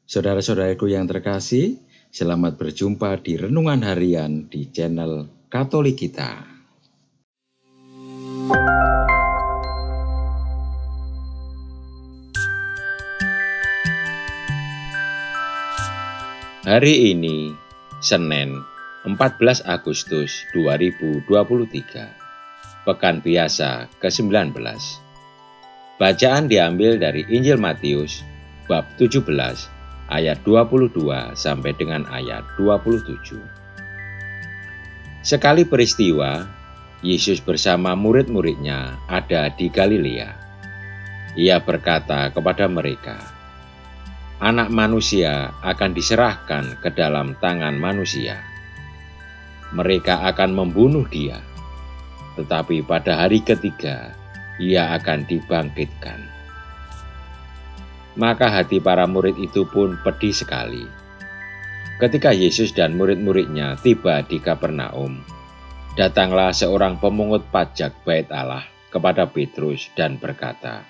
Saudara-saudaraku yang terkasih, selamat berjumpa di Renungan Harian di channel Katolik kita. Hari ini, Senin, 14 Agustus 2023, Pekan Biasa ke-19. Bacaan diambil dari Injil Matius, bab 17, ayat 22 sampai dengan ayat 27. Sekali peristiwa, Yesus bersama murid-muridnya ada di Galilea. Ia berkata kepada mereka, "Anak manusia akan diserahkan ke dalam tangan manusia. Mereka akan membunuh dia, tetapi pada hari ketiga ia akan dibangkitkan." Maka hati para murid itu pun pedih sekali. Ketika Yesus dan murid-muridnya tiba di Kapernaum, datanglah seorang pemungut pajak Bait Allah kepada Petrus dan berkata,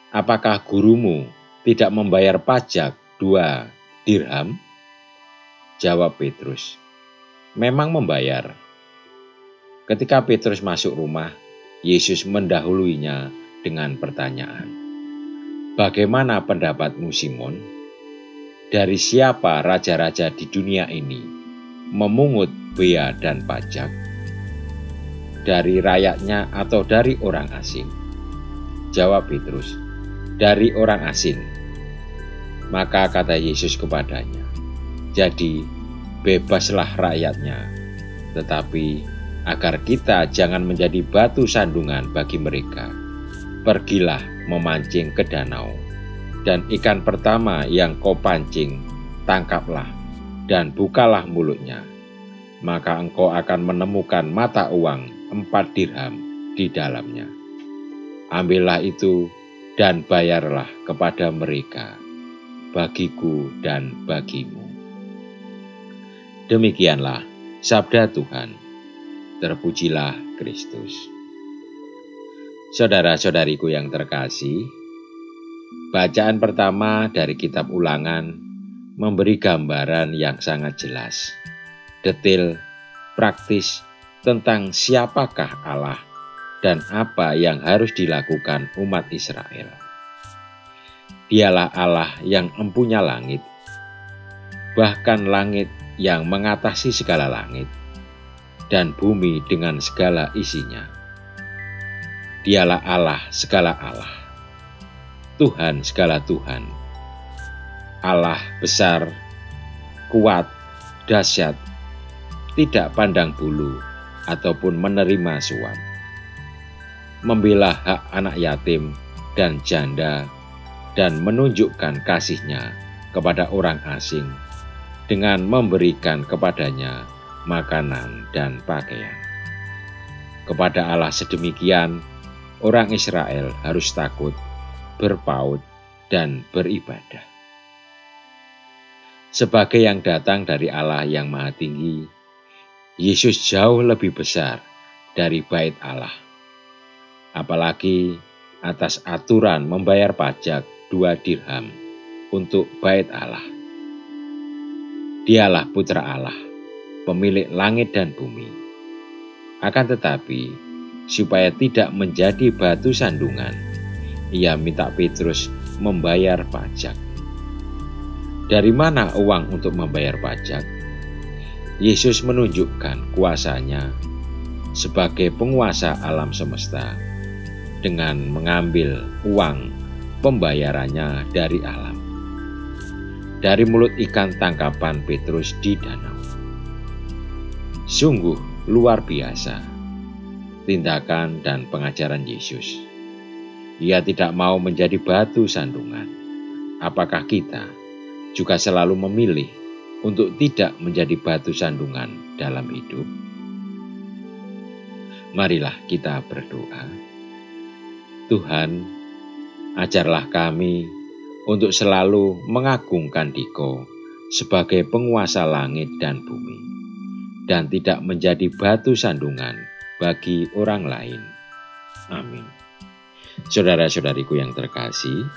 "Apakah gurumu tidak membayar pajak 2 dirham?" Jawab Petrus, "Memang membayar." Ketika Petrus masuk rumah, Yesus mendahuluinya dengan pertanyaan, "Bagaimana pendapatmu, Simon? Dari siapa raja-raja di dunia ini memungut bea dan pajak? Dari rakyatnya atau dari orang asing?" Jawab Petrus, "Dari orang asing." Maka kata Yesus kepadanya, "Jadi bebaslah rakyatnya, tetapi agar kita jangan menjadi batu sandungan bagi mereka, pergilah memancing ke danau, dan ikan pertama yang kau pancing, tangkaplah dan bukalah mulutnya. Maka engkau akan menemukan mata uang 4 dirham di dalamnya. Ambillah itu dan bayarlah kepada mereka, bagiku dan bagimu." Demikianlah sabda Tuhan. Terpujilah Kristus. Saudara-saudariku yang terkasih, bacaan pertama dari kitab Ulangan memberi gambaran yang sangat jelas, detail, praktis tentang siapakah Allah dan apa yang harus dilakukan umat Israel. Dialah Allah yang empunya langit, bahkan langit yang mengatasi segala langit, dan bumi dengan segala isinya. Dialah Allah segala Allah, Tuhan segala Tuhan, Allah besar, kuat, dahsyat, tidak pandang bulu ataupun menerima suap, membela hak anak yatim dan janda, dan menunjukkan kasih-Nya kepada orang asing dengan memberikan kepadanya makanan dan pakaian. Kepada Allah sedemikian, orang Israel harus takut, berpaut, dan beribadah. Sebagai yang datang dari Allah yang Maha Tinggi, Yesus jauh lebih besar dari Bait Allah. Apalagi atas aturan membayar pajak 2 dirham untuk Bait Allah. Dialah Putra Allah, pemilik langit dan bumi. Akan tetapi, supaya tidak menjadi batu sandungan, ia minta Petrus membayar pajak. Dari mana uang untuk membayar pajak? Yesus menunjukkan kuasa-Nya sebagai penguasa alam semesta dengan mengambil uang pembayarannya dari alam, dari mulut ikan tangkapan Petrus di danau. Sungguh luar biasa tindakan dan pengajaran Yesus. Ia tidak mau menjadi batu sandungan. Apakah kita juga selalu memilih untuk tidak menjadi batu sandungan dalam hidup? Marilah kita berdoa. Tuhan, ajarlah kami untuk selalu mengagungkan Dikau sebagai penguasa langit dan bumi, dan tidak menjadi batu sandungan bagi orang lain. Amin. Saudara-saudariku yang terkasih,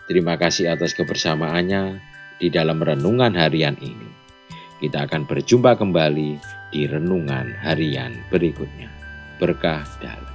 terima kasih atas kebersamaannya di dalam renungan harian ini. Kita akan berjumpa kembali di renungan harian berikutnya. Berkah dalam.